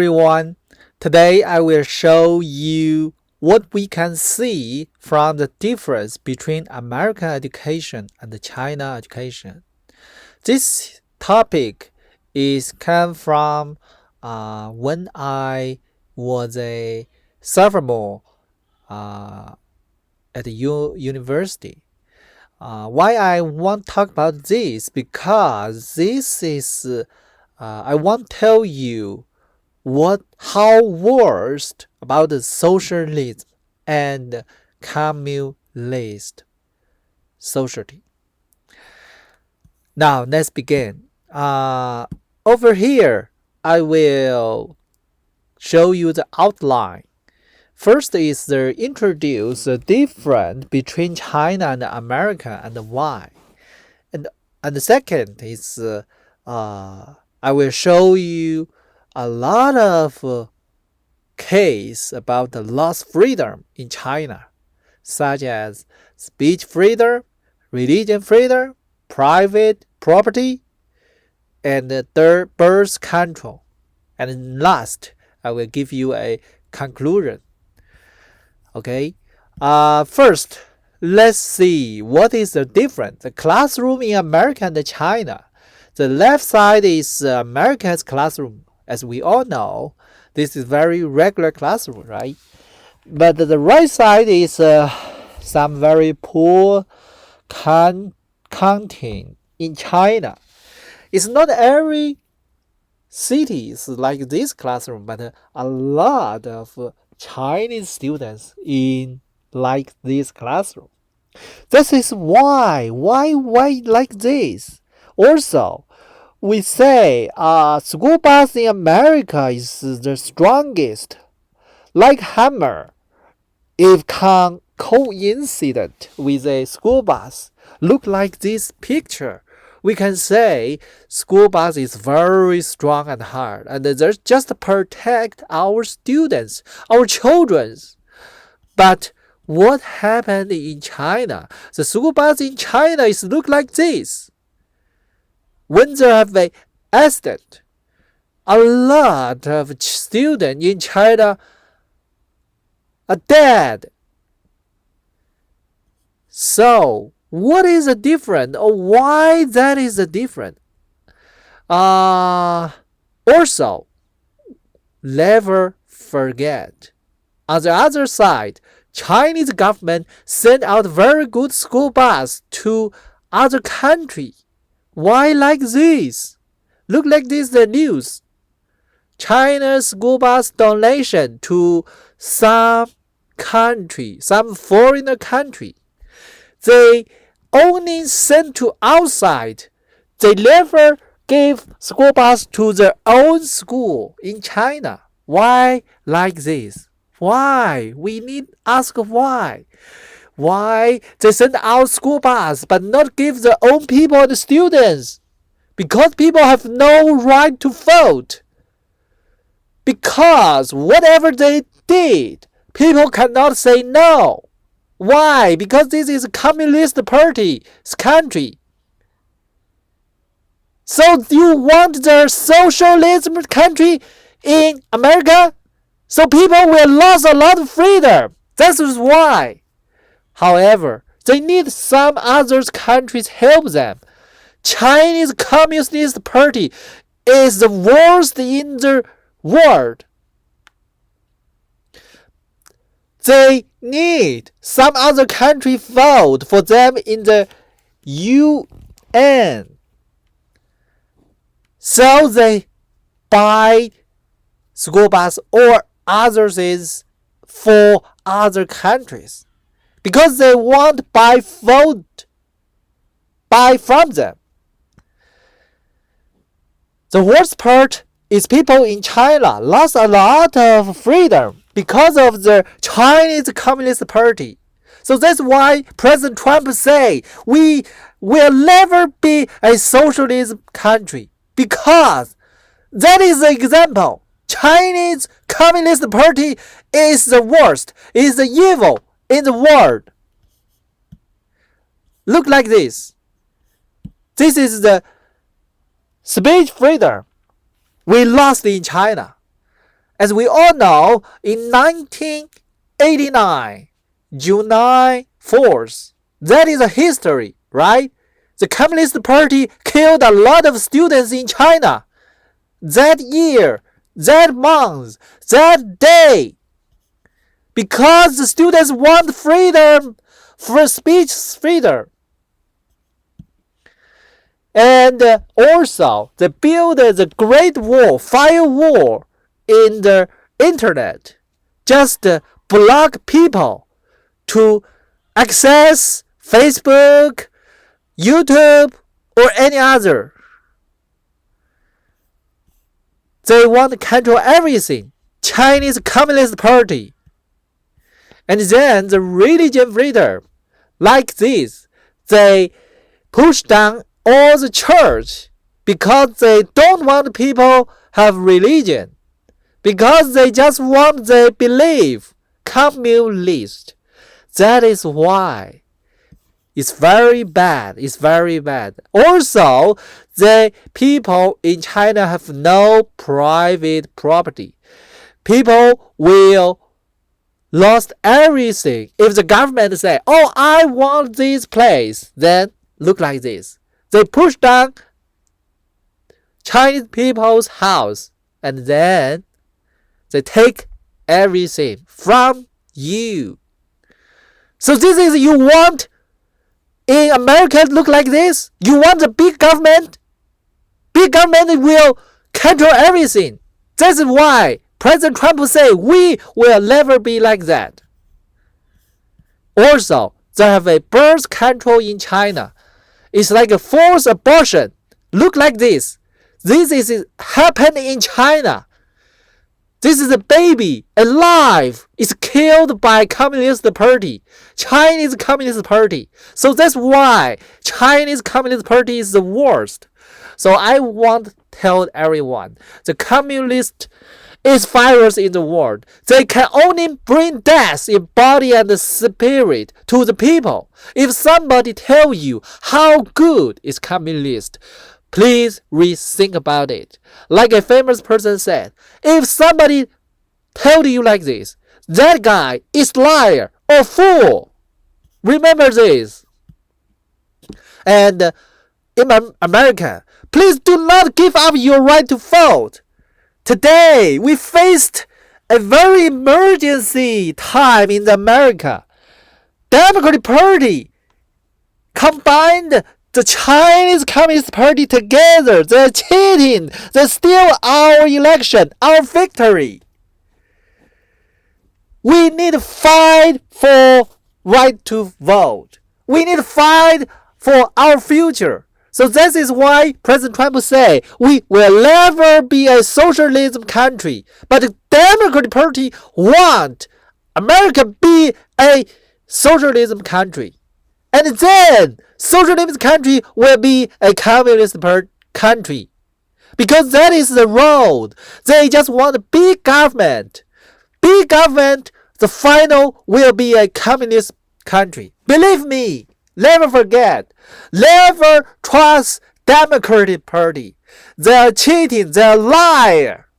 Everyone. Today I will show you what we can see from the difference between American education and the China education. This topic is come from when I was a sophomore at the university. Why I want to talk about this? Because this is I want to tell you how worst about the socialism and communist society. Now let's begin. Over here, I will show you the outline. First is the introduce the difference between China and America and why. And the second is I will show you a lot of case about the lost freedom in China, such as speech freedom, religion freedom, private property, and third, birth control. And last, I will give you a conclusion. Okay. First, let's see what is the difference. The classroom in America and China. The left side is America's classroom. As we all know, this is very regular classroom, right? But the right side is some very poor content in China. It's not every city is like this classroom, but a lot of Chinese students in like this classroom. This is why like this. Also, we say school bus in America is the strongest, like hammer. If coincident with a school bus, look like this picture, we can say school bus is very strong and hard, and they just protect our students, our children. But what happened in China? The school bus in China is look like this. When there have an accident, a lot of students in China are dead. So, what is the difference, or why that is the difference? Also, never forget, on the other side, Chinese government sent out very good school bus to other country. Why like this? Look like this the news. China's school bus donation to some country, some foreign country. They only sent to outside. They never gave school bus to their own school in China. Why like this? Why? We need ask why. Why they send out school bus but not give their own people and students? Because people have no right to vote. Because whatever they did, people cannot say no. Why? Because this is a communist party's country. So you want the socialism country in America? So people will lose a lot of freedom. That is why. However, they need some other countries help them. Chinese Communist Party is the worst in the world. They need some other country vote for them in the UN. So they buy school bus or others is for other countries. Because they want buy from them. The worst part is people in China lost a lot of freedom because of the Chinese Communist Party. So that's why President Trump say we will never be a socialist country, because that is the example. Chinese Communist Party is the worst, is the evil in the world. Look like this. This is the speech freedom we lost in China. As we all know, in 1989, July 4th, that is a history, right? The Communist Party killed a lot of students in China. That year, that month, that day. Because the students want freedom, for speech freedom. And also, they built the Great Wall, firewall in the internet. Just block people to access Facebook, YouTube, or any other. They want to control everything. Chinese Communist Party. And then the religion freedom, like this, they push down all the church because they don't want people have religion, because they just want their belief communist. That is why it's very bad. It's very bad. Also, the people in China have no private property. People will lost everything. If the government say, "Oh, I want this place," then look like this. They push down Chinese people's house and then they take everything from you. So this is you want in America look like this? You want a big government? Big government will control everything. That's why President Trump will say, we will never be like that. Also, they have a birth control in China. It's like a forced abortion. Look like this. This is happened in China. This is a baby alive. It's killed by Communist Party, Chinese Communist Party. So that's why Chinese Communist Party is the worst. So I want to tell everyone, the communist is virus in the world. They can only bring death in body and spirit to the people. If somebody tell you how good is communist, please rethink about it. Like a famous person said, if somebody told you like this, that guy is liar or fool. Remember this. And in America, please do not give up your right to vote. Today, we faced a very emergency time in America. Democratic Party combined the Chinese Communist Party together. They're cheating. They steal our election, our victory. We need to fight for right to vote. We need to fight for our future. So this is why President Trump say we will never be a socialism country. But the Democratic Party want America be a socialism country. And then socialism country will be a communist country. Because that is the road. They just want a big government. Big government, the final will be a communist country. Believe me, never forget. Never trust Democratic Party. They are cheating, they are liar.